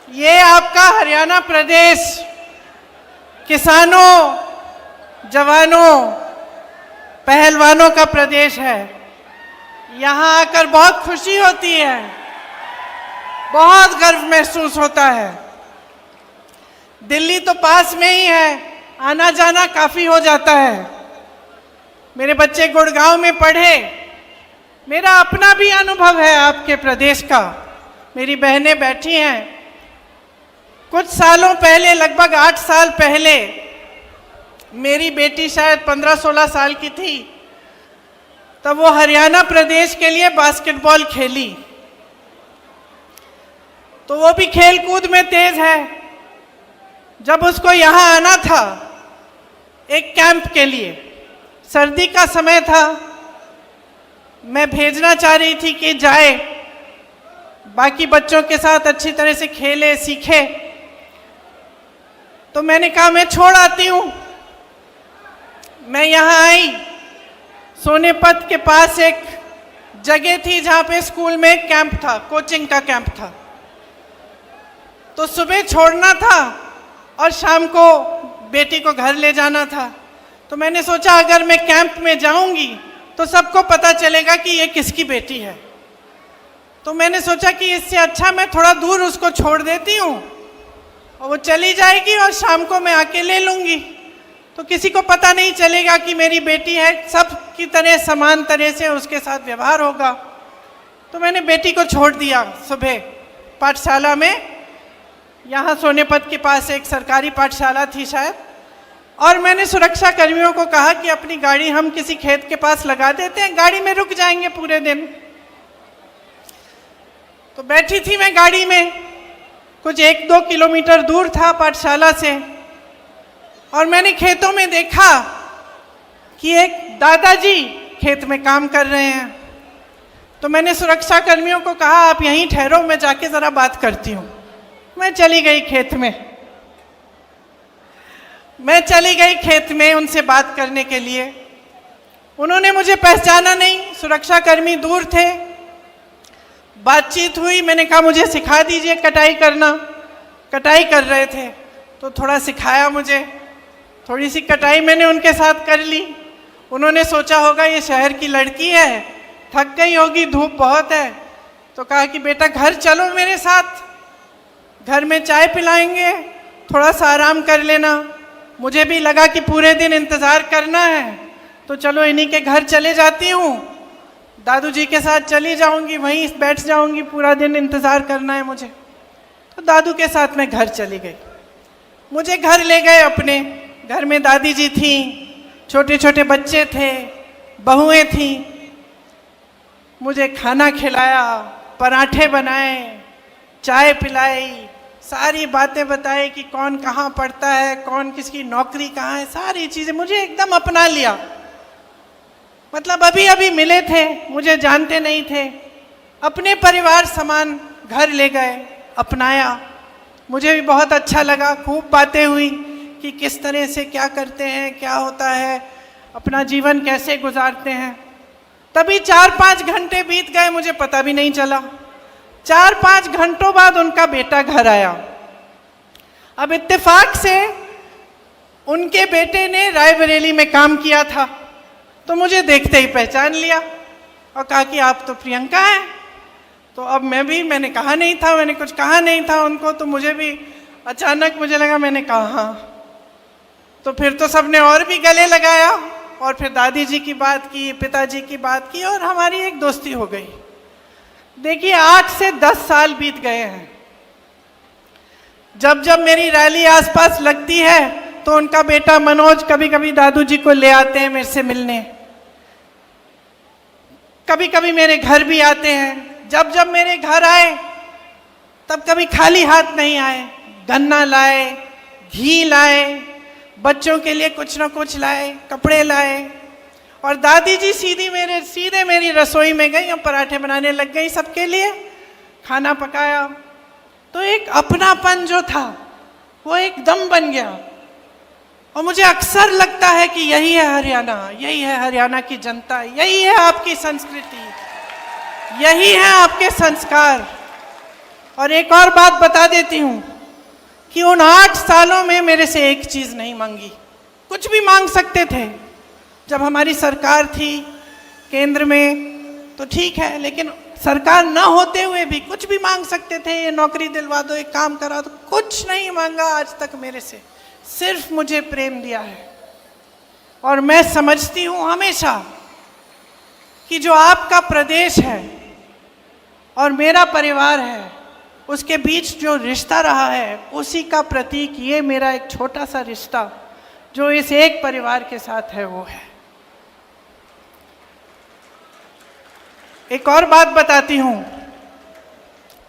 ये आपका हरियाणा प्रदेश किसानों, जवानों, पहलवानों का प्रदेश है। यहाँ आकर बहुत खुशी होती है, बहुत गर्व महसूस होता है। दिल्ली तो पास में ही है, आना जाना काफ़ी हो जाता है। मेरे बच्चे गुड़गांव में पढ़े, मेरा अपना भी अनुभव है आपके प्रदेश का। मेरी बहनें बैठी हैं। कुछ सालों पहले, लगभग 8 साल पहले, मेरी बेटी शायद 15-16 साल की थी, तब वो हरियाणा प्रदेश के लिए बास्केटबॉल खेली। तो वो भी खेल कूद में तेज है। जब उसको यहाँ आना था एक कैंप के लिए, सर्दी का समय था, मैं भेजना चाह रही थी कि जाए, बाकी बच्चों के साथ अच्छी तरह से खेले, सीखे। तो मैंने कहा मैं छोड़ आती हूँ। मैं यहाँ आई, सोनेपत के पास एक जगह थी जहाँ पे स्कूल में एक कैंप था, कोचिंग का कैंप था। तो सुबह छोड़ना था और शाम को बेटी को घर ले जाना था। तो मैंने सोचा अगर मैं कैंप में जाऊंगी तो सबको पता चलेगा कि ये किसकी बेटी है। तो मैंने सोचा कि इससे अच्छा मैं थोड़ा दूर उसको छोड़ देती हूँ और वो चली जाएगी और शाम को मैं आके ले लूँगी, तो किसी को पता नहीं चलेगा कि मेरी बेटी है, सब की तरह समान तरह से उसके साथ व्यवहार होगा। तो मैंने बेटी को छोड़ दिया सुबह पाठशाला में। यहाँ सोनेपत के पास एक सरकारी पाठशाला थी शायद, और मैंने सुरक्षा कर्मियों को कहा कि अपनी गाड़ी हम किसी खेत के पास लगा देते हैं, गाड़ी में रुक जाएंगे पूरे दिन। तो बैठी थी मैं गाड़ी में, कुछ 1-2 किलोमीटर दूर था पाठशाला से, और मैंने खेतों में देखा कि एक दादाजी खेत में काम कर रहे हैं। तो मैंने सुरक्षा कर्मियों को कहा आप यहीं ठहरो, मैं जाके ज़रा बात करती हूँ। मैं चली गई खेत में उनसे बात करने के लिए। उन्होंने मुझे पहचाना नहीं, सुरक्षा कर्मी दूर थे। बातचीत हुई, मैंने कहा मुझे सिखा दीजिए कटाई करना। कटाई कर रहे थे तो थोड़ा सिखाया मुझे, थोड़ी सी कटाई मैंने उनके साथ कर ली। उन्होंने सोचा होगा ये शहर की लड़की है, थक गई होगी, धूप बहुत है, तो कहा कि बेटा घर चलो मेरे साथ, घर में चाय पिलाएंगे, थोड़ा सा आराम कर लेना। मुझे भी लगा कि पूरे दिन इंतज़ार करना है, तो चलो इन्हीं के घर चले जाती हूँ, दादू जी के साथ चली जाऊँगी, वहीं बैठ जाऊँगी, पूरा दिन इंतज़ार करना है मुझे। तो दादू के साथ मैं घर चली गई। मुझे घर ले गए अपने। घर में दादी जी थीं, छोटे छोटे बच्चे थे, बहुएं थीं। मुझे खाना खिलाया, पराठे बनाए, चाय पिलाई, सारी बातें बताई कि कौन कहाँ पढ़ता है, कौन किसकी नौकरी कहाँ है, सारी चीज़ें मुझे एकदम अपना लिया। मतलब अभी अभी मिले थे, मुझे जानते नहीं थे, अपने परिवार समान घर ले गए, अपनाया। मुझे भी बहुत अच्छा लगा, खूब बातें हुई कि किस तरह से क्या करते हैं, क्या होता है, अपना जीवन कैसे गुजारते हैं। तभी 4-5 घंटे बीत गए, मुझे पता भी नहीं चला। 4-5 घंटों बाद उनका बेटा घर आया। अब इत्तेफाक से उनके बेटे ने रायबरेली में काम किया था, तो मुझे देखते ही पहचान लिया और कहा कि आप तो प्रियंका हैं। तो अब मैंने कहा नहीं था, मैंने कुछ कहा नहीं था उनको, तो मुझे भी अचानक मुझे लगा, मैंने कहा हाँ। तो फिर तो सबने और भी गले लगाया, और फिर दादी जी की बात की, पिताजी की बात की, और हमारी एक दोस्ती हो गई। देखिए 8 से 10 साल बीत गए हैं। जब जब मेरी रैली आसपास लगती है तो उनका बेटा मनोज कभी कभी दादू जी को ले आते हैं मेरे से मिलने, कभी कभी मेरे घर भी आते हैं। जब जब मेरे घर आए तब कभी खाली हाथ नहीं आए, गन्ना लाए, घी लाए, बच्चों के लिए कुछ ना कुछ लाए, कपड़े लाए। और दादी जी सीधे मेरी रसोई में गई और पराठे बनाने लग गई, सबके लिए खाना पकाया। तो एक अपनापन जो था वो एकदम बन गया। और मुझे अक्सर लगता है कि यही है हरियाणा, यही है हरियाणा की जनता, यही है आपकी संस्कृति, यही है आपके संस्कार। और एक और बात बता देती हूँ कि उन 8 सालों में मेरे से एक चीज़ नहीं मांगी। कुछ भी मांग सकते थे, जब हमारी सरकार थी केंद्र में तो ठीक है, लेकिन सरकार न होते हुए भी कुछ भी मांग सकते थे, ये नौकरी दिलवा दो, एक काम करा दो। कुछ नहीं मांगा आज तक मेरे से, सिर्फ मुझे प्रेम दिया है। और मैं समझती हूँ हमेशा कि जो आपका प्रदेश है और मेरा परिवार है, उसके बीच जो रिश्ता रहा है, उसी का प्रतीक ये मेरा एक छोटा सा रिश्ता जो इस एक परिवार के साथ है, वो है। एक और बात बताती हूँ,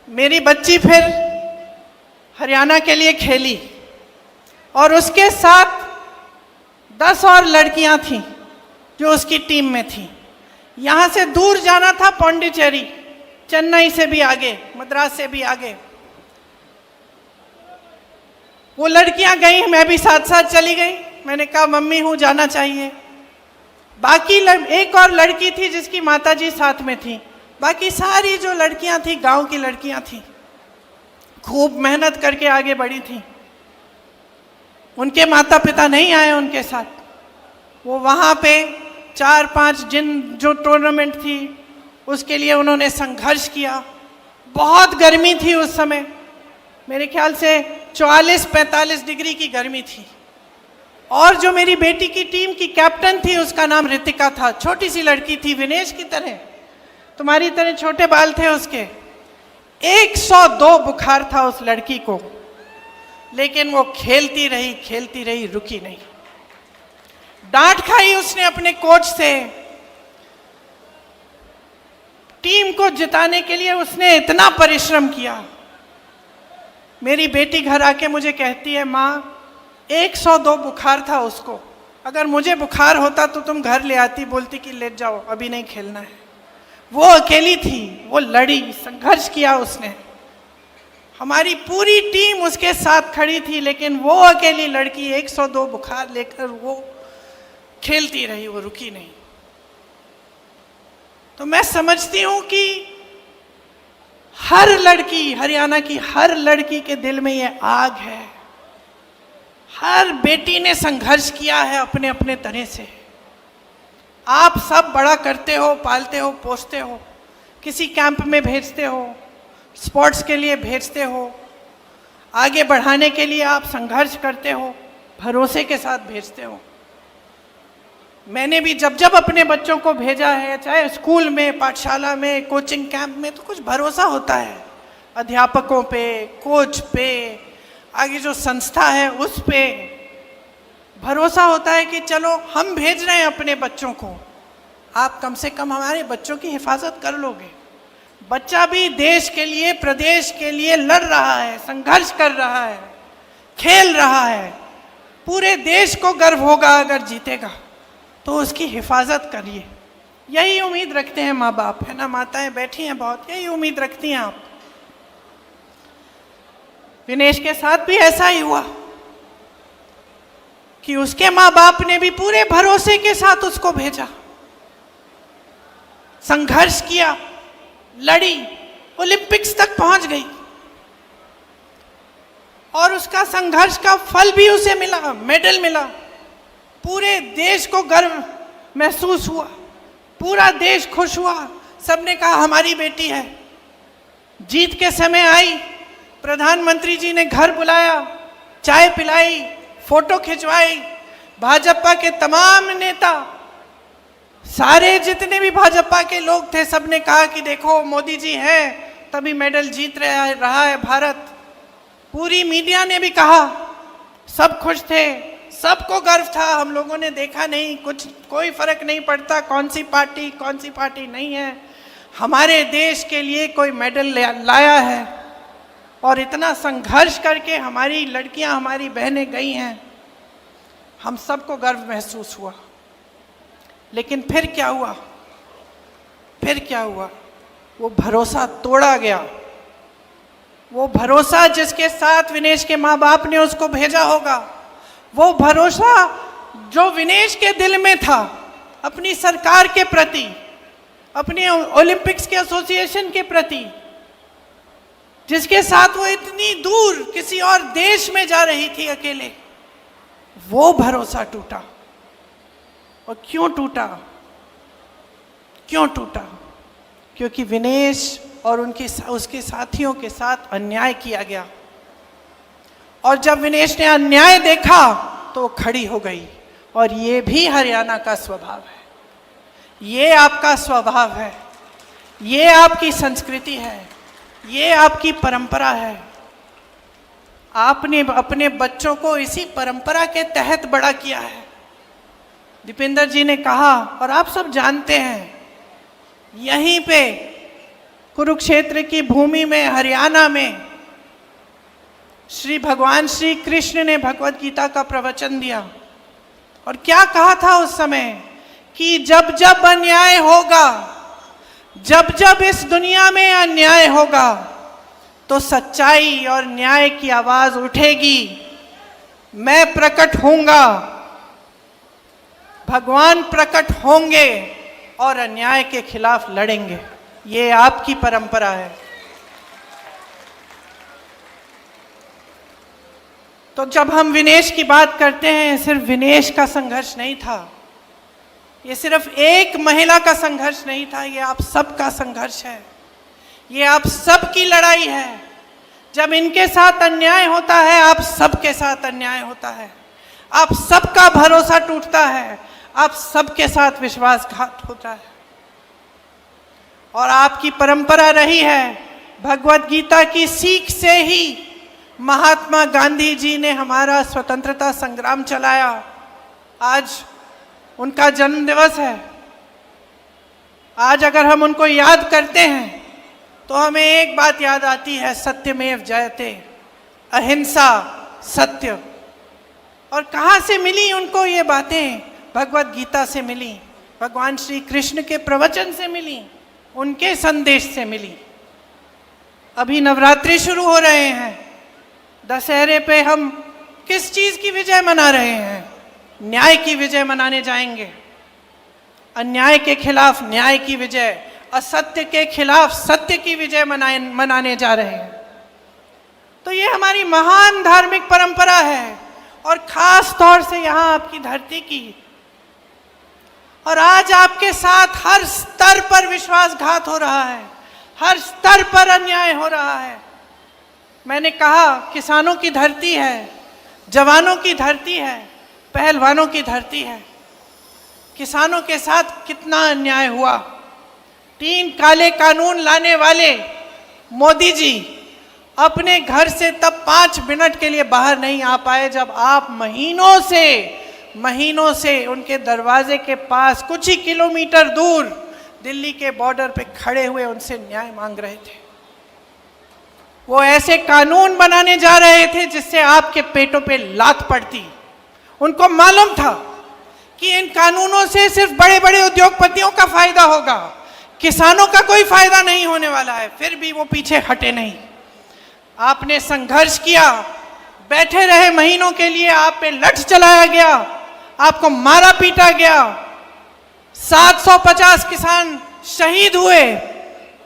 मेरी बच्ची फिर हरियाणा के लिए खेली और उसके साथ 10 और लड़कियां थीं जो उसकी टीम में थीं। यहाँ से दूर जाना था पौंडीचेरी, चेन्नई से भी आगे, मद्रास से भी आगे। वो लड़कियां गई, मैं भी साथ साथ चली गई। मैंने कहा मम्मी हूँ, जाना चाहिए। बाकी एक और लड़की थी जिसकी माताजी साथ में थी। बाकी सारी जो लड़कियां थी गांव की लड़कियां थी, खूब मेहनत करके आगे बढ़ी थी। उनके माता पिता नहीं आए उनके साथ। वो वहाँ पे 4-5 जो टूर्नामेंट थी उसके लिए उन्होंने संघर्ष किया। बहुत गर्मी थी उस समय, मेरे ख्याल से 44-45 डिग्री की गर्मी थी। और जो मेरी बेटी की टीम की कैप्टन थी उसका नाम रितिका था। छोटी सी लड़की थी, विनेश की तरह, तुम्हारी तरह छोटे बाल थे उसके। 102 बुखार था उस लड़की को, लेकिन वो खेलती रही, रुकी नहीं। डांट खाई उसने अपने कोच से। टीम को जिताने के लिए उसने इतना परिश्रम किया। मेरी बेटी घर आके मुझे कहती है, माँ 102 बुखार था उसको, अगर मुझे बुखार होता तो तुम घर ले आती, बोलती कि ले जाओ अभी नहीं खेलना है। वो अकेली थी, वो लड़ी, संघर्ष किया उसने। हमारी पूरी टीम उसके साथ खड़ी थी, लेकिन वो अकेली लड़की 102 बुखार लेकर वो खेलती रही, वो रुकी नहीं। तो मैं समझती हूँ कि हर लड़की, हरियाणा की हर लड़की के दिल में ये आग है। हर बेटी ने संघर्ष किया है अपने अपने तरह से। आप सब बड़ा करते हो, पालते हो, पोसते हो, किसी कैंप में भेजते हो, स्पोर्ट्स के लिए भेजते हो, आगे बढ़ाने के लिए आप संघर्ष करते हो, भरोसे के साथ भेजते हो। मैंने भी जब जब अपने बच्चों को भेजा है, चाहे स्कूल में, पाठशाला में, कोचिंग कैंप में, तो कुछ भरोसा होता है अध्यापकों पे, कोच पे, आगे जो संस्था है उस पे भरोसा होता है कि चलो हम भेज रहे हैं अपने बच्चों को, आप कम से कम हमारे बच्चों की हिफाजत कर लोगे। बच्चा भी देश के लिए, प्रदेश के लिए लड़ रहा है, संघर्ष कर रहा है, खेल रहा है। पूरे देश को गर्व होगा अगर जीतेगा, तो उसकी हिफाजत करिए। यही उम्मीद रखते हैं माँ बाप, है ना। माताएं बैठी हैं बहुत, यही उम्मीद रखती हैं आप। विनेश के साथ भी ऐसा ही हुआ कि उसके माँ बाप ने भी पूरे भरोसे के साथ उसको भेजा, संघर्ष किया, लड़ी, ओलंपिक्स तक पहुंच गई और उसका संघर्ष का फल भी उसे मिला, मेडल मिला। पूरे देश को गर्व महसूस हुआ, पूरा देश खुश हुआ। सबने कहा हमारी बेटी है। जीत के समय आई, प्रधानमंत्री जी ने घर बुलाया, चाय पिलाई, फोटो खिंचवाई। भाजपा के तमाम नेता, सारे जितने भी भाजपा के लोग थे, सबने कहा कि देखो मोदी जी हैं तभी मेडल जीत रहा है भारत। पूरी मीडिया ने भी कहा, सब खुश थे, सबको गर्व था। हम लोगों ने देखा नहीं, कुछ कोई फर्क नहीं पड़ता कौन सी पार्टी नहीं है, हमारे देश के लिए कोई मेडल लाया है। और इतना संघर्ष करके हमारी लड़कियां, हमारी बहनें गई हैं, हम सबको गर्व महसूस हुआ। लेकिन फिर क्या हुआ? वो भरोसा तोड़ा गया। वो भरोसा जिसके साथ विनेश के माँ बाप ने उसको भेजा होगा, वो भरोसा जो विनेश के दिल में था अपनी सरकार के प्रति, अपने ओलंपिक्स के एसोसिएशन के प्रति, जिसके साथ वो इतनी दूर किसी और देश में जा रही थी अकेले, वो भरोसा टूटा। और क्यों टूटा? क्यों टूटा? क्योंकि विनेश और उसके साथियों के साथ अन्याय किया गया। और जब विनेश ने अन्याय देखा तो वो खड़ी हो गई। और ये भी हरियाणा का स्वभाव है, ये आपका स्वभाव है, ये आपकी संस्कृति है, ये आपकी परंपरा है। आपने अपने बच्चों को इसी परंपरा के तहत बड़ा किया है। दीपेंद्र जी ने कहा, और आप सब जानते हैं, यहीं पे कुरुक्षेत्र की भूमि में, हरियाणा में भगवान श्री कृष्ण ने भगवत गीता का प्रवचन दिया। और क्या कहा था उस समय कि जब जब अन्याय होगा, जब जब इस दुनिया में अन्याय होगा, तो सच्चाई और न्याय की आवाज उठेगी। मैं प्रकट होऊंगा, भगवान प्रकट होंगे और अन्याय के खिलाफ लड़ेंगे। ये आपकी परंपरा है। तो जब हम विनेश की बात करते हैं, सिर्फ विनेश का संघर्ष नहीं था, ये सिर्फ एक महिला का संघर्ष नहीं था, ये आप सबका संघर्ष है, ये आप सबकी लड़ाई है। जब इनके साथ अन्याय होता है, आप सबके साथ अन्याय होता है, आप सबका भरोसा टूटता है, आप सबके साथ विश्वासघात होता है। और आपकी परंपरा रही है, भगवत गीता की सीख से ही महात्मा गांधी जी ने हमारा स्वतंत्रता संग्राम चलाया। आज उनका जन्म दिवस है। आज अगर हम उनको याद करते हैं तो हमें एक बात याद आती है, सत्यमेव जयते, अहिंसा, सत्य। और कहाँ से मिली उनको ये बातें? भगवत गीता से मिली, भगवान श्री कृष्ण के प्रवचन से मिली, उनके संदेश से मिली। अभी नवरात्रि शुरू हो रहे हैं, दशहरे पे हम किस चीज की विजय मना रहे हैं? न्याय की विजय मनाने जाएंगे। अन्याय के खिलाफ न्याय की विजय, असत्य के खिलाफ सत्य की विजय मनाने जा रहे हैं। तो ये हमारी महान धार्मिक परंपरा है, और खास तौर से यहाँ आपकी धरती की। और आज आपके साथ हर स्तर पर विश्वासघात हो रहा है, हर स्तर पर अन्याय हो रहा है। मैंने कहा, किसानों की धरती है, जवानों की धरती है, पहलवानों की धरती है। किसानों के साथ कितना अन्याय हुआ। 3 काले कानून लाने वाले मोदी जी अपने घर से तब 5 मिनट के लिए बाहर नहीं आ पाए, जब आप महीनों से उनके दरवाजे के पास कुछ ही किलोमीटर दूर दिल्ली के बॉर्डर पे खड़े हुए उनसे न्याय मांग रहे थे। वो ऐसे कानून बनाने जा रहे थे जिससे आपके पेटों पे लात पड़ती। उनको मालूम था कि इन कानूनों से सिर्फ बड़े बड़े उद्योगपतियों का फायदा होगा, किसानों का कोई फायदा नहीं होने वाला है। फिर भी वो पीछे हटे नहीं। आपने संघर्ष किया, बैठे रहे महीनों के लिए, आप पे लठ चलाया गया, आपको मारा पीटा गया, 750 किसान शहीद हुए।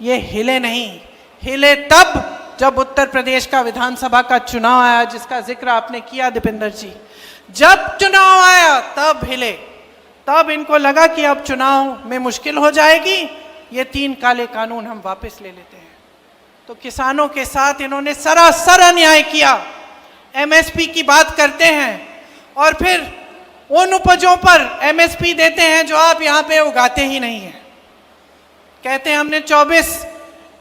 ये हिले नहीं। हिले तब जब उत्तर प्रदेश का विधानसभा का चुनाव आया, जिसका जिक्र आपने किया दीपेंद्र जी। जब चुनाव आया तब हिले। तब इनको लगा कि अब चुनाव में मुश्किल हो जाएगी, ये 3 काले कानून हम वापस ले लेते हैं। तो किसानों के साथ इन्होंने सरासर अन्याय किया। एमएसपी की बात करते हैं और फिर उन उपजों पर एमएसपी देते हैं जो आप यहाँ पे उगाते ही नहीं हैं। कहते हैं हमने 24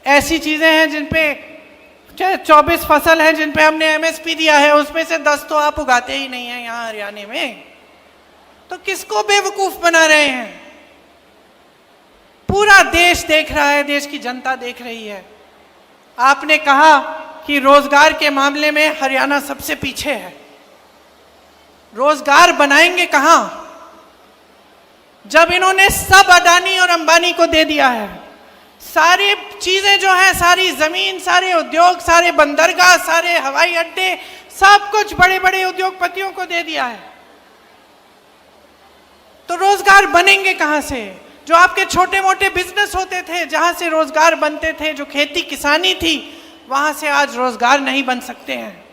ऐसी चीजें हैं जिन पे 24 फसल हैं जिन पे हमने एमएसपी दिया है, उसमें से 10 तो आप उगाते ही नहीं हैं यहाँ हरियाणा में। तो किसको बेवकूफ बना रहे हैं? पूरा देश देख रहा है, देश की जनता देख रही है। आपने कहा कि रोजगार के मामले में हरियाणा सबसे पीछे है। रोजगार बनाएंगे कहां, जब इन्होंने सब अडानी और अंबानी को दे दिया है? सारी चीजें जो हैं, सारी जमीन, सारे उद्योग, सारे बंदरगाह, सारे हवाई अड्डे, सब कुछ बड़े बड़े उद्योगपतियों को दे दिया है। तो रोजगार बनेंगे कहां से? जो आपके छोटे मोटे बिजनेस होते थे, जहां से रोजगार बनते थे, जो खेती किसानी थी, वहां से आज रोजगार नहीं बन सकते हैं।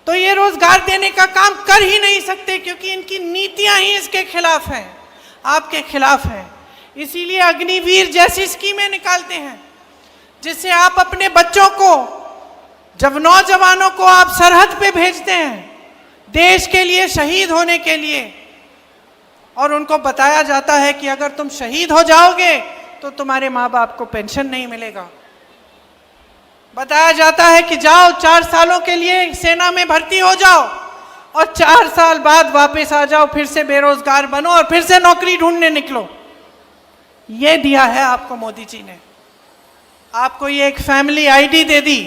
तो ये रोजगार देने का काम कर ही नहीं सकते, क्योंकि इनकी नीतियां ही इसके खिलाफ हैं, आपके खिलाफ हैं। इसीलिए अग्निवीर जैसी स्कीमें निकालते हैं, जिससे आप अपने बच्चों को, जब नौजवानों को आप सरहद पे भेजते हैं देश के लिए शहीद होने के लिए, और उनको बताया जाता है कि अगर तुम शहीद हो जाओगे तो तुम्हारे माँ बाप को पेंशन नहीं मिलेगा। बताया जाता है कि जाओ 4 सालों के लिए सेना में भर्ती हो जाओ और 4 साल बाद वापस आ जाओ, फिर से बेरोजगार बनो और फिर से नौकरी ढूंढने निकलो। ये दिया है आपको मोदी जी ने। आपको ये एक फैमिली आईडी दे दी,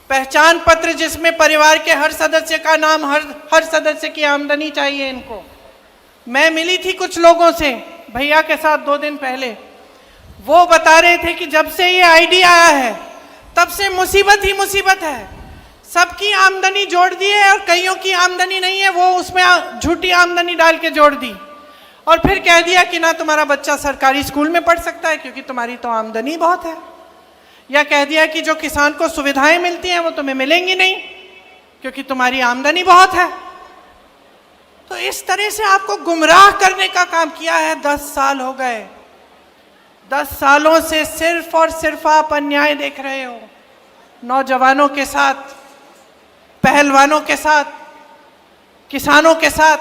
पहचान पत्र जिसमें परिवार के हर सदस्य का नाम, हर सदस्य की आमदनी चाहिए इनको। मैं मिली थी कुछ लोगों से भैया के साथ 2 दिन पहले, वो बता रहे थे कि जब से ये आईडी आया है तब से मुसीबत ही मुसीबत है। सबकी आमदनी जोड़ दी है और कईयों की आमदनी नहीं है, वो उसमें झूठी आमदनी डाल के जोड़ दी, और फिर कह दिया कि ना तुम्हारा बच्चा सरकारी स्कूल में पढ़ सकता है क्योंकि तुम्हारी तो आमदनी बहुत है, या कह दिया कि जो किसान को सुविधाएं मिलती हैं वो तुम्हें मिलेंगी नहीं क्योंकि तुम्हारी आमदनी बहुत है। तो इस तरह से आपको गुमराह करने का काम किया है। 10 साल हो गए, 10 सालों से सिर्फ और सिर्फ आप अन्याय देख रहे हो, नौजवानों के साथ, पहलवानों के साथ, किसानों के साथ,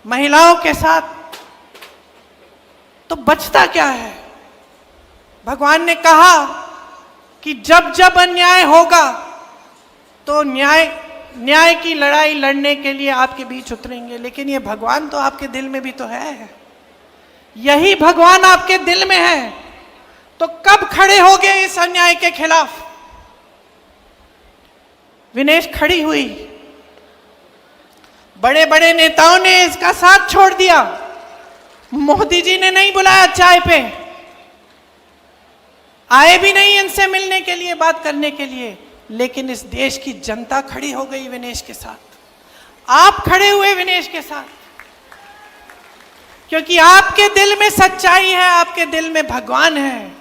महिलाओं के साथ। तो बचता क्या है? भगवान ने कहा कि जब जब अन्याय होगा तो न्याय की लड़ाई लड़ने के लिए आपके बीच उतरेंगे। लेकिन ये भगवान तो आपके दिल में भी तो है, यही भगवान आपके दिल में है, तो कब खड़े होगे इस अन्याय के खिलाफ? विनेश खड़ी हुई, बड़े बड़े नेताओं ने इसका साथ छोड़ दिया, मोदी जी ने नहीं बुलाया चाय पे, आए भी नहीं इनसे मिलने के लिए, बात करने के लिए, लेकिन इस देश की जनता खड़ी हो गई विनेश के साथ। आप खड़े हुए विनेश के साथ, क्योंकि आपके दिल में सच्चाई है, आपके दिल में भगवान है।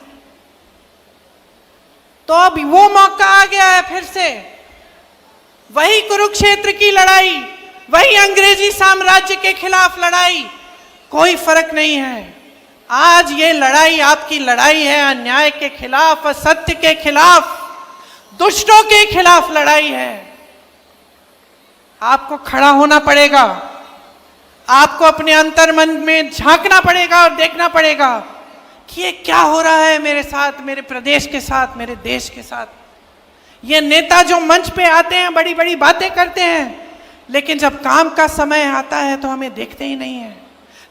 तो अब वो मौका आ गया है, फिर से वही कुरुक्षेत्र की लड़ाई, वही अंग्रेजी साम्राज्य के खिलाफ लड़ाई, कोई फर्क नहीं है। आज ये लड़ाई आपकी लड़ाई है, अन्याय के खिलाफ, असत्य के खिलाफ, दुष्टों के खिलाफ लड़ाई है। आपको खड़ा होना पड़ेगा, आपको अपने अंतर्मन में झांकना पड़ेगा और देखना पड़ेगा कि ये क्या हो रहा है मेरे साथ, मेरे प्रदेश के साथ, मेरे देश के साथ। ये नेता जो मंच पे आते हैं, बड़ी बड़ी बातें करते हैं, लेकिन जब काम का समय आता है तो हमें देखते ही नहीं है।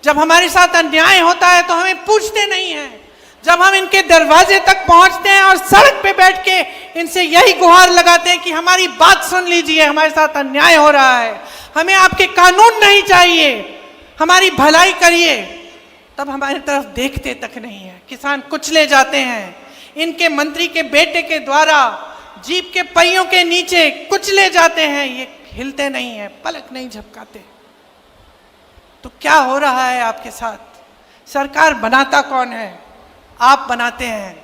जब हमारे साथ अन्याय होता है तो हमें पूछते नहीं हैं। जब हम इनके दरवाजे तक पहुंचते हैं और सड़क पे बैठ के इनसे यही गुहार लगाते हैं कि हमारी बात सुन लीजिए, हमारे साथ अन्याय हो रहा है, हमें आपके कानून नहीं चाहिए, हमारी भलाई करिए, तब हमारी तरफ देखते तक नहीं है। किसान कुचले जाते हैं, इनके मंत्री के बेटे के द्वारा जीप के पहियों के नीचे कुचले जाते हैं, ये हिलते नहीं है, पलक नहीं झपकाते। तो क्या हो रहा है आपके साथ? सरकार बनाता कौन है? आप बनाते हैं।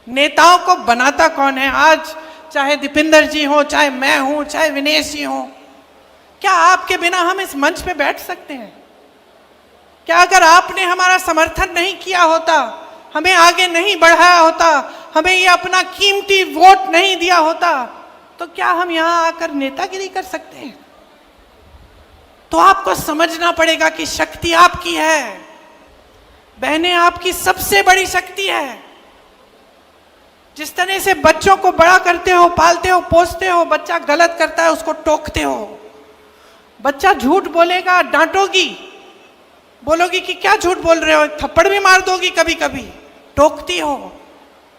नेताओं को बनाता कौन है? आज चाहे दीपिंदर जी हो, चाहे मैं हूं, चाहे विनेश जी हो, क्या आपके बिना हम इस मंच पे बैठ सकते हैं? क्या अगर आपने हमारा समर्थन नहीं किया होता, हमें आगे नहीं बढ़ाया होता, हमें ये अपना कीमती वोट नहीं दिया होता, तो क्या हम यहां आकर नेतागिरी कर सकते हैं? तो आपको समझना पड़ेगा कि शक्ति आपकी है, बहनें, आपकी सबसे बड़ी शक्ति है। जिस तरह से बच्चों को बड़ा करते हो, पालते हो, पोसते हो, बच्चा गलत करता है उसको टोकते हो, बच्चा झूठ बोलेगा डांटोगी, बोलोगी कि क्या झूठ बोल रहे हो, थप्पड़ भी मार दोगी, कभी कभी टोकती हो।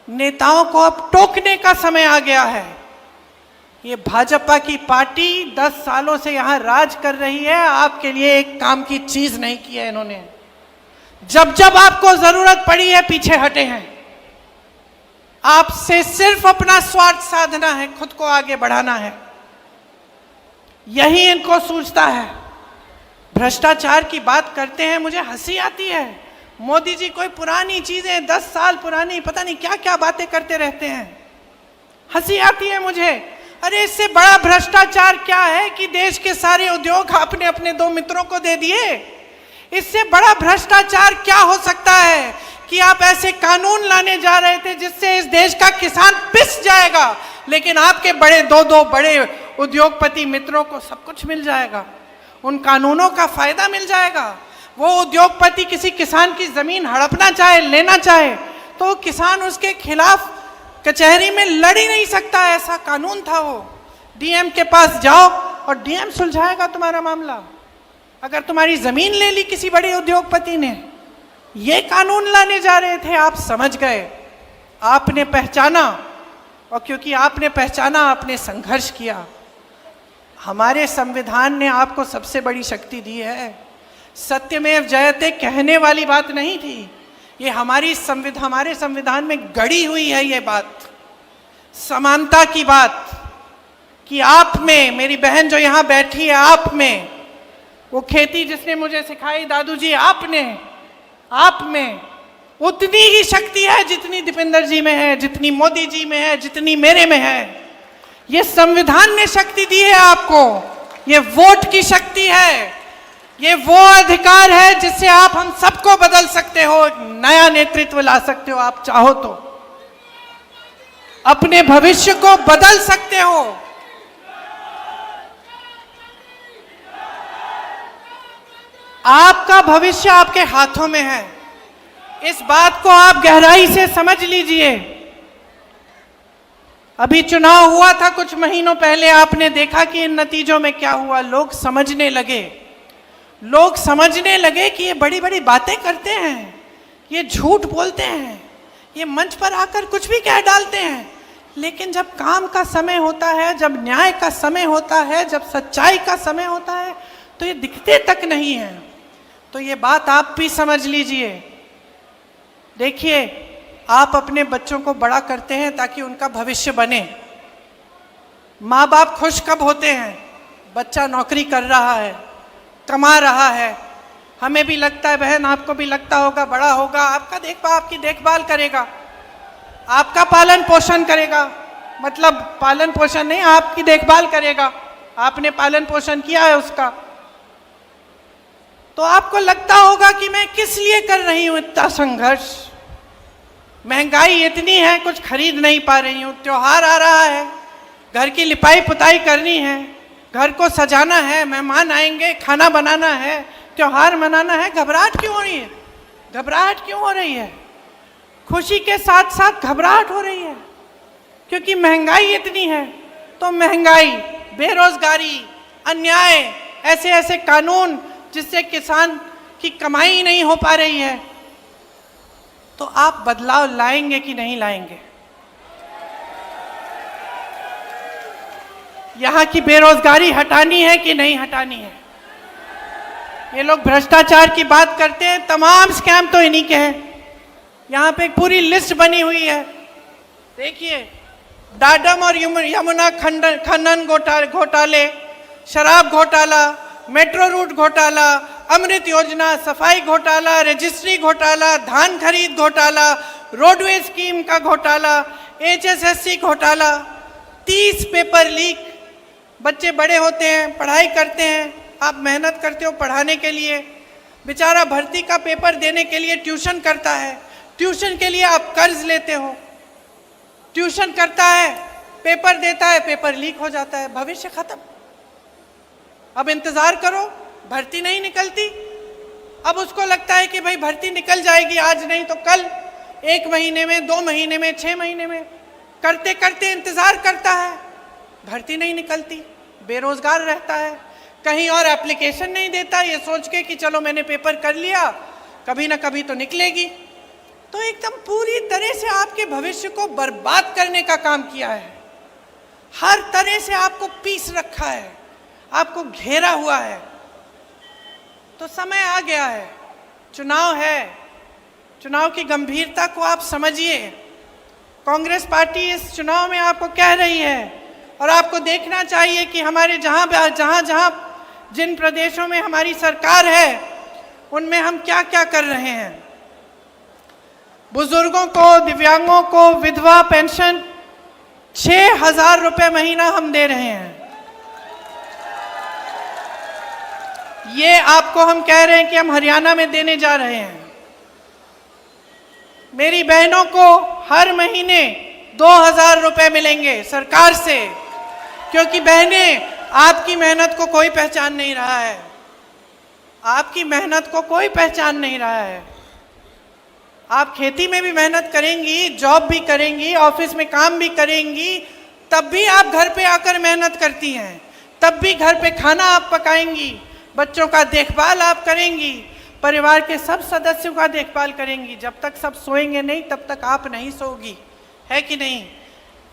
नेताओं को अब टोकने का समय आ गया है। ये भाजपा की पार्टी 10 सालों से यहां राज कर रही है, आपके लिए एक काम की चीज नहीं की है इन्होंने। जब जब आपको जरूरत पड़ी है पीछे हटे हैं। आपसे सिर्फ अपना स्वार्थ साधना है, खुद को आगे बढ़ाना है, यही इनको सूझता है। भ्रष्टाचार की बात करते हैं, मुझे हंसी आती है। मोदी जी कोई पुरानी चीजें, 10 साल पुरानी, पता नहीं क्या क्या बातें करते रहते हैं। हंसी आती है मुझे। अरे इससे बड़ा भ्रष्टाचार क्या है कि देश के सारे उद्योग आपने अपने दो मित्रों को दे दिए। इससे बड़ा भ्रष्टाचार क्या हो सकता है कि आप ऐसे कानून लाने जा रहे थे जिससे इस देश का किसान पिस जाएगा, लेकिन आपके बड़े दो बड़े उद्योगपति मित्रों को सब कुछ मिल जाएगा, उन कानूनों का फायदा मिल जाएगा। वो उद्योगपति किसी किसान की जमीन हड़पना चाहे, लेना चाहे, तो किसान उसके खिलाफ कचहरी में लड़ ही नहीं सकता, ऐसा कानून था वो। डीएम के पास जाओ और डीएम सुलझाएगा तुम्हारा मामला। अगर तुम्हारी जमीन ले ली किसी बड़े उद्योगपति ने, ये कानून लाने जा रहे थे, आप समझ गए, आपने पहचाना, और क्योंकि आपने पहचाना, आपने संघर्ष किया। हमारे संविधान ने आपको सबसे बड़ी शक्ति दी है। सत्यमेव जयते कहने वाली बात नहीं थी, ये हमारे संविधान में गड़ी हुई है ये बात, समानता की बात, कि आप में, मेरी बहन जो यहाँ बैठी है, आप में वो खेती जिसने मुझे सिखाई दादू जी, आप में उतनी ही शक्ति है जितनी दीपेंद्र जी में है, जितनी मोदी जी में है, जितनी मेरे में है। ये संविधान ने शक्ति दी है आपको, ये वोट की शक्ति है, ये वो अधिकार है जिससे आप हम सबको बदल सकते हो, नया नेतृत्व ला सकते हो। आप चाहो तो अपने भविष्य को बदल सकते हो। आपका भविष्य आपके हाथों में है, इस बात को आप गहराई से समझ लीजिए। अभी चुनाव हुआ था कुछ महीनों पहले, आपने देखा कि इन नतीजों में क्या हुआ। लोग समझने लगे कि ये बड़ी बड़ी बातें करते हैं, ये झूठ बोलते हैं, ये मंच पर आकर कुछ भी कह डालते हैं, लेकिन जब काम का समय होता है, जब न्याय का समय होता है, जब सच्चाई का समय होता है, तो ये दिखते तक नहीं है। तो ये बात आप भी समझ लीजिए। देखिए, आप अपने बच्चों को बड़ा करते हैं ताकि उनका भविष्य बने। माँ बाप खुश कब होते हैं? बच्चा नौकरी कर रहा है, कमा रहा है। हमें भी लगता है, बहन आपको भी लगता होगा, बड़ा होगा, आपकी देखभाल करेगा, आपका पालन पोषण करेगा, मतलब पालन पोषण नहीं, आपकी देखभाल करेगा, आपने पालन पोषण किया है उसका। तो आपको लगता होगा कि मैं किस लिए कर रही हूं इतना संघर्ष, महंगाई इतनी है, कुछ खरीद नहीं पा रही हूं, त्योहार आ रहा है, घर की लिपाई पुताई करनी है, घर को सजाना है, मेहमान आएंगे, खाना बनाना है, त्योहार मनाना है। घबराहट क्यों हो रही है? घबराहट क्यों हो रही है? खुशी के साथ साथ घबराहट हो रही है, क्योंकि महंगाई इतनी है। तो महंगाई, बेरोजगारी, अन्याय, ऐसे ऐसे कानून जिससे किसान की कमाई नहीं हो पा रही है। तो आप बदलाव लाएंगे कि नहीं लाएंगे? यहाँ की बेरोजगारी हटानी है कि नहीं हटानी है? ये लोग भ्रष्टाचार की बात करते हैं, तमाम स्कैम तो इन्हीं के हैं। यहाँ पे एक पूरी लिस्ट बनी हुई है, देखिए, डाडम और यमुना खनन घोटाले, शराब घोटाला, मेट्रो रूट घोटाला, अमृत योजना, सफाई घोटाला, रजिस्ट्री घोटाला, धान खरीद घोटाला, रोडवे स्कीम का घोटाला, HSSC घोटाला, 30 पेपर लीक। बच्चे बड़े होते हैं, पढ़ाई करते हैं, आप मेहनत करते हो पढ़ाने के लिए, बेचारा भर्ती का पेपर देने के लिए ट्यूशन करता है, ट्यूशन के लिए आप कर्ज लेते हो, ट्यूशन करता है, पेपर देता है, पेपर लीक हो जाता है, भविष्य खत्म। अब इंतजार करो, भर्ती नहीं निकलती। अब उसको लगता है कि भाई भर्ती निकल जाएगी, आज नहीं तो कल, 1 महीने में, 2 महीने में, 6 महीने में, करते करते इंतजार करता है, भर्ती नहीं निकलती, बेरोजगार रहता है, कहीं और एप्लीकेशन नहीं देता, ये सोच के कि चलो मैंने पेपर कर लिया, कभी ना कभी तो निकलेगी। तो एकदम पूरी तरह से आपके भविष्य को बर्बाद करने का काम किया है, हर तरह से आपको पीस रखा है, आपको घेरा हुआ है। तो समय आ गया है, चुनाव है, चुनाव की गंभीरता को आप समझिए। कांग्रेस पार्टी इस चुनाव में आपको कह रही है, और आपको देखना चाहिए कि हमारे जहाँ जिन प्रदेशों में हमारी सरकार है उनमें हम क्या क्या कर रहे हैं। बुजुर्गों को, दिव्यांगों को विधवा पेंशन 6,000 रुपए महीना हम दे रहे हैं। ये आपको हम कह रहे हैं कि हम हरियाणा में देने जा रहे हैं। मेरी बहनों को हर महीने 2,000 रुपए मिलेंगे सरकार से, क्योंकि बहनें, आपकी मेहनत को कोई पहचान नहीं रहा है। आपकी मेहनत को कोई पहचान नहीं रहा है। आप खेती में भी मेहनत करेंगी, जॉब भी करेंगी, ऑफिस में काम भी करेंगी, तब भी आप घर पे आकर मेहनत करती हैं। तब भी घर पे खाना आप पकाएंगी, बच्चों का देखभाल आप करेंगी, परिवार के सब सदस्यों का देखभाल करेंगी। जब तक सब सोएंगे नहीं तब तक आप नहीं सोगी, है कि नहीं?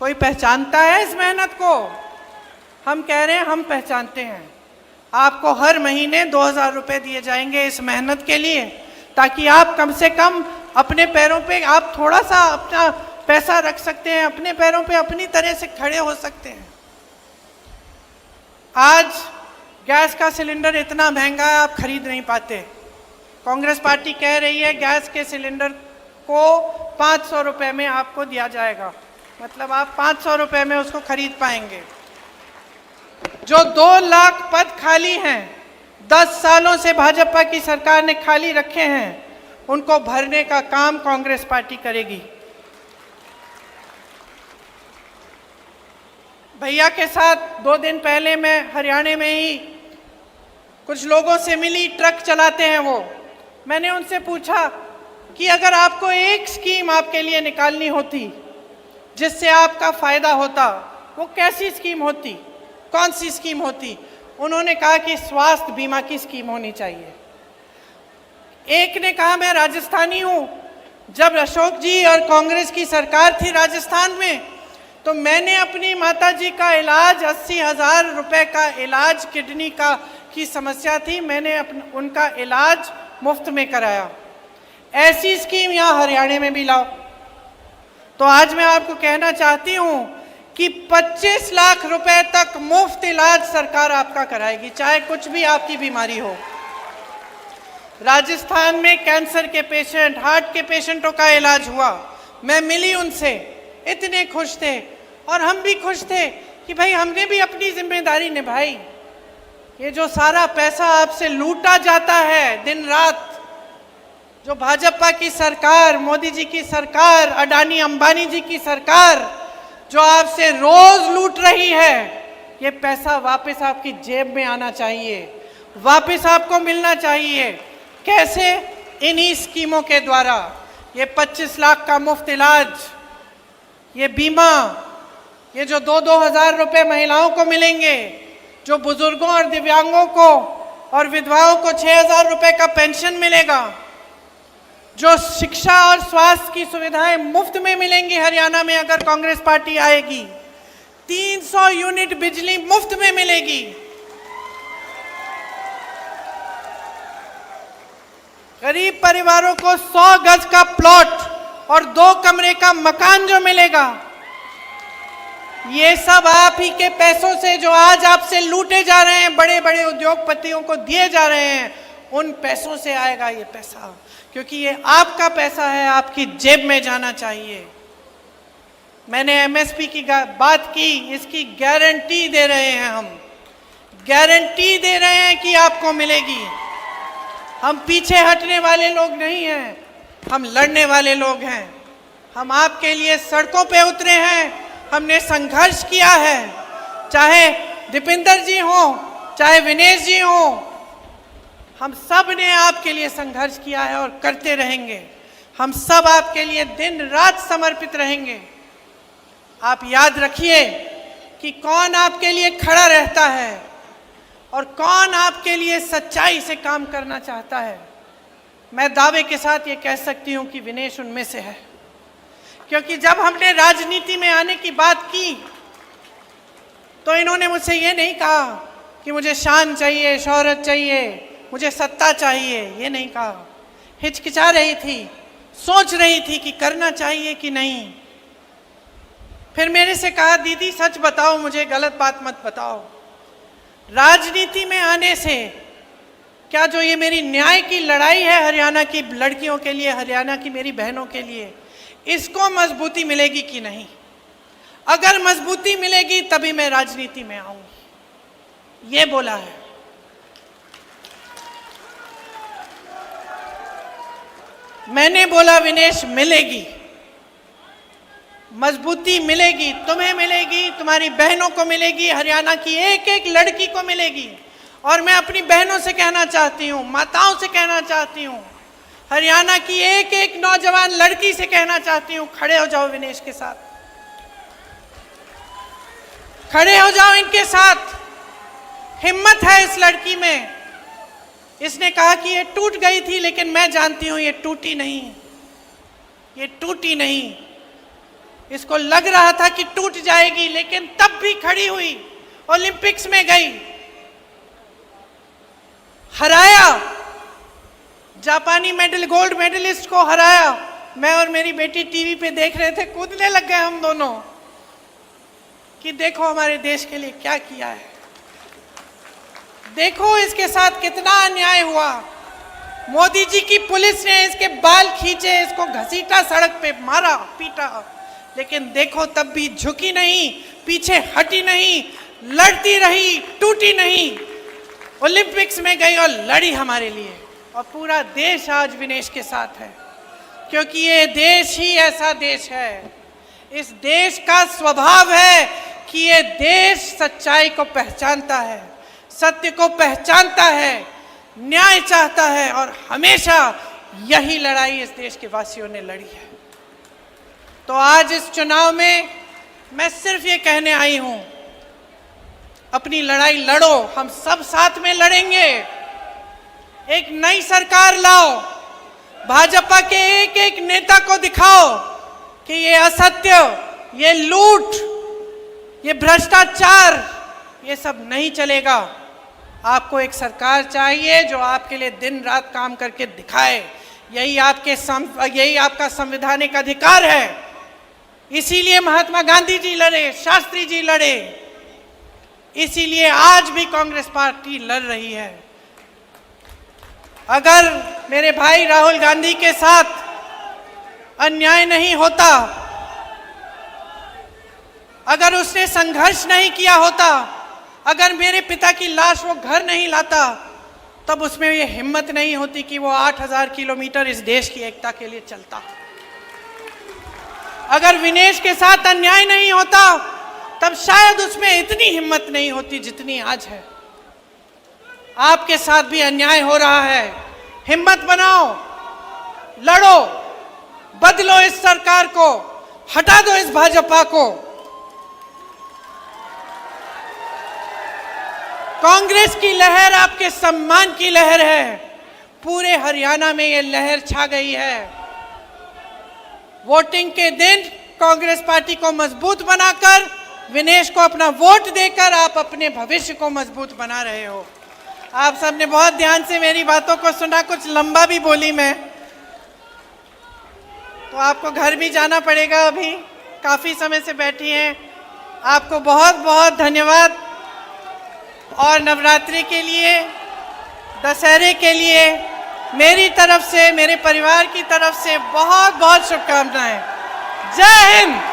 कोई पहचानता है इस मेहनत को? हम कह रहे हैं, हम पहचानते हैं। आपको हर महीने 2,000 रुपए दिए जाएंगे इस मेहनत के लिए, ताकि आप कम से कम अपने पैरों पे, आप थोड़ा सा अपना पैसा रख सकते हैं, अपने पैरों पे अपनी तरह से खड़े हो सकते हैं। आज गैस का सिलेंडर इतना महंगा है, आप खरीद नहीं पाते। कांग्रेस पार्टी कह रही है गैस के सिलेंडर को 500 रुपए में आपको दिया जाएगा, मतलब आप 500 रुपए में उसको खरीद पाएंगे। जो 2 लाख पद खाली हैं, 10 सालों से भाजपा की सरकार ने खाली रखे हैं, उनको भरने का काम कांग्रेस पार्टी करेगी। भैया के साथ 2 दिन पहले मैं हरियाणा में ही कुछ लोगों से मिली, ट्रक चलाते हैं वो। मैंने उनसे पूछा कि अगर आपको एक स्कीम आपके लिए निकालनी होती जिससे आपका फायदा होता, वो कैसी स्कीम होती, कौन सी स्कीम होती? उन्होंने कहा कि स्वास्थ्य बीमा की स्कीम होनी चाहिए। एक ने कहा मैं राजस्थानी हूँ, जब अशोक जी और कांग्रेस की सरकार थी राजस्थान में, तो मैंने अपनी माताजी का इलाज, 80,000 रुपए का इलाज, किडनी का की समस्या थी, मैंने उनका इलाज मुफ्त में कराया। ऐसी स्कीम यहाँ हरियाणा में भी लाओ। तो आज मैं आपको कहना चाहती हूँ कि 25 लाख रुपए तक मुफ्त इलाज सरकार आपका कराएगी, चाहे कुछ भी आपकी बीमारी हो। राजस्थान में कैंसर के पेशेंट, हार्ट के पेशेंटों का इलाज हुआ, मैं मिली उनसे, इतने खुश थे और हम भी खुश थे कि भाई हमने भी अपनी जिम्मेदारी निभाई। ये जो सारा पैसा आपसे लूटा जाता है दिन रात, जो भाजपा की सरकार, मोदी जी की सरकार, अडानी अंबानी जी की सरकार जो आपसे रोज लूट रही है, ये पैसा वापस आपकी जेब में आना चाहिए, वापस आपको मिलना चाहिए। कैसे? इन्हीं स्कीमों के द्वारा। ये 25 लाख का मुफ्त इलाज, ये बीमा, ये जो 2-2 हज़ार रुपए महिलाओं को मिलेंगे, जो बुजुर्गों और दिव्यांगों को और विधवाओं को 6,000 रुपए का पेंशन मिलेगा, जो शिक्षा और स्वास्थ्य की सुविधाएं मुफ्त में मिलेंगी हरियाणा में अगर कांग्रेस पार्टी आएगी, 300 यूनिट बिजली मुफ्त में मिलेगी, गरीब परिवारों को 100 गज का प्लॉट और 2 कमरे का मकान जो मिलेगा, ये सब आप ही के पैसों से, जो आज आपसे लूटे जा रहे हैं, बड़े बड़े उद्योगपतियों को दिए जा रहे हैं, उन पैसों से आएगा ये पैसा, क्योंकि ये आपका पैसा है, आपकी जेब में जाना चाहिए। मैंने एमएसपी की बात की, इसकी गारंटी दे रहे हैं हम, गारंटी दे रहे हैं कि आपको मिलेगी। हम पीछे हटने वाले लोग नहीं हैं, हम लड़ने वाले लोग हैं। हम आपके लिए सड़कों पे उतरे हैं, हमने संघर्ष किया है, चाहे दीपिंदर जी हो, चाहे विनेश जी हो, हम सब ने आपके लिए संघर्ष किया है और करते रहेंगे। हम सब आपके लिए दिन रात समर्पित रहेंगे। आप याद रखिए कि कौन आपके लिए खड़ा रहता है और कौन आपके लिए सच्चाई से काम करना चाहता है। मैं दावे के साथ ये कह सकती हूँ कि विनेश उनमें से है, क्योंकि जब हमने राजनीति में आने की बात की तो इन्होंने मुझसे ये नहीं कहा कि मुझे शान चाहिए, शोहरत चाहिए, मुझे सत्ता चाहिए, ये नहीं कहा। हिचकिचा रही थी, सोच रही थी कि करना चाहिए कि नहीं। फिर मेरे से कहा, दीदी सच बताओ, मुझे गलत बात मत बताओ। राजनीति में आने से क्या जो ये मेरी न्याय की लड़ाई है हरियाणा की लड़कियों के लिए, हरियाणा की मेरी बहनों के लिए, इसको मजबूती मिलेगी कि नहीं? अगर मजबूती मिलेगी तभी मैं राजनीति में आऊंगी, ये बोला है। मैंने बोला विनेश मिलेगी, मजबूती मिलेगी, तुम्हें मिलेगी, तुम्हारी बहनों को मिलेगी, हरियाणा की एक एक लड़की को मिलेगी। और मैं अपनी बहनों से कहना चाहती हूँ, माताओं से कहना चाहती हूँ, हरियाणा की एक एक नौजवान लड़की से कहना चाहती हूँ, खड़े हो जाओ विनेश के साथ, खड़े हो जाओ इनके साथ। हिम्मत है इस लड़की में। इसने कहा कि ये टूट गई थी, लेकिन मैं जानती हूं ये टूटी नहीं, ये टूटी नहीं। इसको लग रहा था कि टूट जाएगी, लेकिन तब भी खड़ी हुई, ओलंपिक्स में गई, हराया, जापानी गोल्ड मेडलिस्ट को हराया। मैं और मेरी बेटी टीवी पे देख रहे थे, कूदने लग गए हम दोनों कि देखो हमारे देश के लिए क्या किया है, देखो इसके साथ कितना अन्याय हुआ। मोदी जी की पुलिस ने इसके बाल खींचे, इसको घसीटा, सड़क पे मारा, पीटा, लेकिन देखो तब भी झुकी नहीं, पीछे हटी नहीं, लड़ती रही, टूटी नहीं। ओलंपिक्स में गई और लड़ी हमारे लिए, और पूरा देश आज विनेश के साथ है, क्योंकि ये देश ही ऐसा देश है। इस देश का स्वभाव है कि ये देश सच्चाई को पहचानता है, सत्य को पहचानता है, न्याय चाहता है, और हमेशा यही लड़ाई इस देश के वासियों ने लड़ी है। तो आज इस चुनाव में मैं सिर्फ ये कहने आई हूं, अपनी लड़ाई लड़ो, हम सब साथ में लड़ेंगे। एक नई सरकार लाओ, भाजपा के एक एक नेता को दिखाओ कि ये असत्य, ये लूट, ये भ्रष्टाचार, ये सब नहीं चलेगा। आपको एक सरकार चाहिए जो आपके लिए दिन रात काम करके दिखाए। यही आपका संवैधानिक अधिकार है। इसीलिए महात्मा गांधी जी लड़े, शास्त्री जी लड़े, इसीलिए आज भी कांग्रेस पार्टी लड़ रही है। अगर मेरे भाई राहुल गांधी के साथ अन्याय नहीं होता, अगर उसने संघर्ष नहीं किया होता, अगर मेरे पिता की लाश वो घर नहीं लाता, तब उसमें ये हिम्मत नहीं होती कि वो 8000 किलोमीटर इस देश की एकता के लिए चलता। अगर विनेश के साथ अन्याय नहीं होता, तब शायद उसमें इतनी हिम्मत नहीं होती जितनी आज है। आपके साथ भी अन्याय हो रहा है, हिम्मत बनाओ, लड़ो, बदलो इस सरकार को, हटा दो इस भाजपा को। कांग्रेस की लहर आपके सम्मान की लहर है, पूरे हरियाणा में ये लहर छा गई है। वोटिंग के दिन कांग्रेस पार्टी को मजबूत बनाकर, विनेश को अपना वोट देकर आप अपने भविष्य को मजबूत बना रहे हो। आप सबने बहुत ध्यान से मेरी बातों को सुना, कुछ लंबा भी बोली मैं, तो आपको घर भी जाना पड़ेगा, अभी काफ़ी समय से बैठी हैं। आपको बहुत बहुत धन्यवाद, और नवरात्रि के लिए, दशहरे के लिए मेरी तरफ से, मेरे परिवार की तरफ से बहुत बहुत शुभकामनाएं। जय हिंद।